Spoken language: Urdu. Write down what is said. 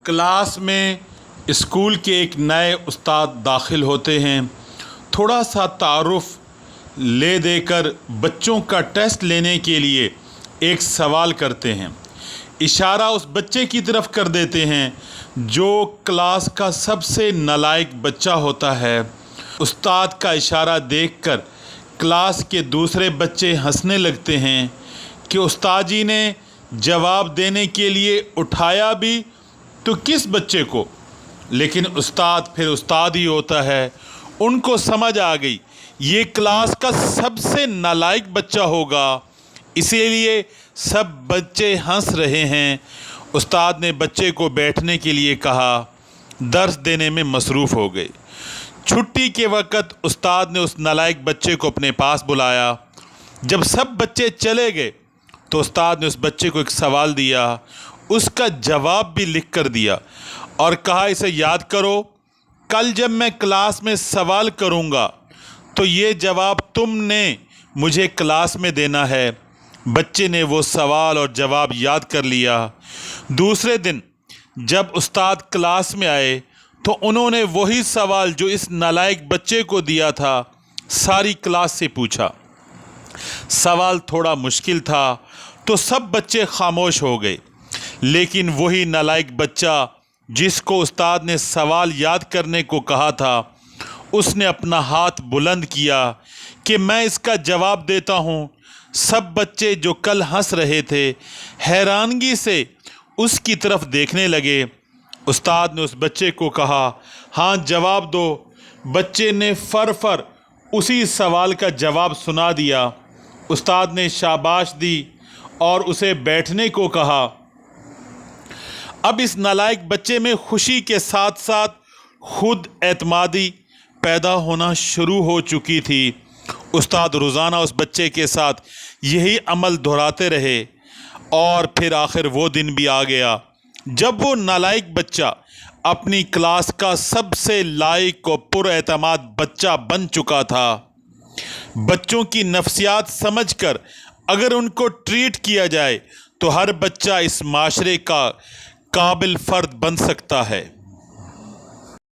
کلاس میں اسکول کے ایک نئے استاد داخل ہوتے ہیں. تھوڑا سا تعارف لے دے کر بچوں کا ٹیسٹ لینے کے لیے ایک سوال کرتے ہیں. اشارہ اس بچے کی طرف کر دیتے ہیں جو کلاس کا سب سے نالائق بچہ ہوتا ہے. استاد کا اشارہ دیکھ کر کلاس کے دوسرے بچے ہنسنے لگتے ہیں کہ استاد جی نے جواب دینے کے لیے اٹھایا بھی تو کس بچے کو، لیکن استاد پھر استاد ہی ہوتا ہے. ان کو سمجھ آ گئی یہ کلاس کا سب سے نالائق بچہ ہوگا، اسی لیے سب بچے ہنس رہے ہیں. استاد نے بچے کو بیٹھنے کے لیے کہا، درس دینے میں مصروف ہو گئے. چھٹی کے وقت استاد نے اس نالائق بچے کو اپنے پاس بلایا. جب سب بچے چلے گئے تو استاد نے اس بچے کو ایک سوال دیا، اس کا جواب بھی لکھ کر دیا اور کہا اسے یاد کرو، کل جب میں کلاس میں سوال کروں گا تو یہ جواب تم نے مجھے کلاس میں دینا ہے. بچے نے وہ سوال اور جواب یاد کر لیا. دوسرے دن جب استاد کلاس میں آئے تو انہوں نے وہی سوال جو اس نالائق بچے کو دیا تھا ساری کلاس سے پوچھا. سوال تھوڑا مشکل تھا تو سب بچے خاموش ہو گئے، لیکن وہی نالائق بچہ جس کو استاد نے سوال یاد کرنے کو کہا تھا اس نے اپنا ہاتھ بلند کیا کہ میں اس کا جواب دیتا ہوں. سب بچے جو کل ہنس رہے تھے حیرانگی سے اس کی طرف دیکھنے لگے. استاد نے اس بچے کو کہا، ہاں جواب دو. بچے نے فر اسی سوال کا جواب سنا دیا. استاد نے شاباش دی اور اسے بیٹھنے کو کہا. اب اس نالائق بچے میں خوشی کے ساتھ ساتھ خود اعتمادی پیدا ہونا شروع ہو چکی تھی. استاد روزانہ اس بچے کے ساتھ یہی عمل دہراتے رہے اور پھر آخر وہ دن بھی آ گیا جب وہ نالائق بچہ اپنی کلاس کا سب سے لائق و پر اعتماد بچہ بن چکا تھا. بچوں کی نفسیات سمجھ کر اگر ان کو ٹریٹ کیا جائے تو ہر بچہ اس معاشرے کا قابل فرد بن سکتا ہے.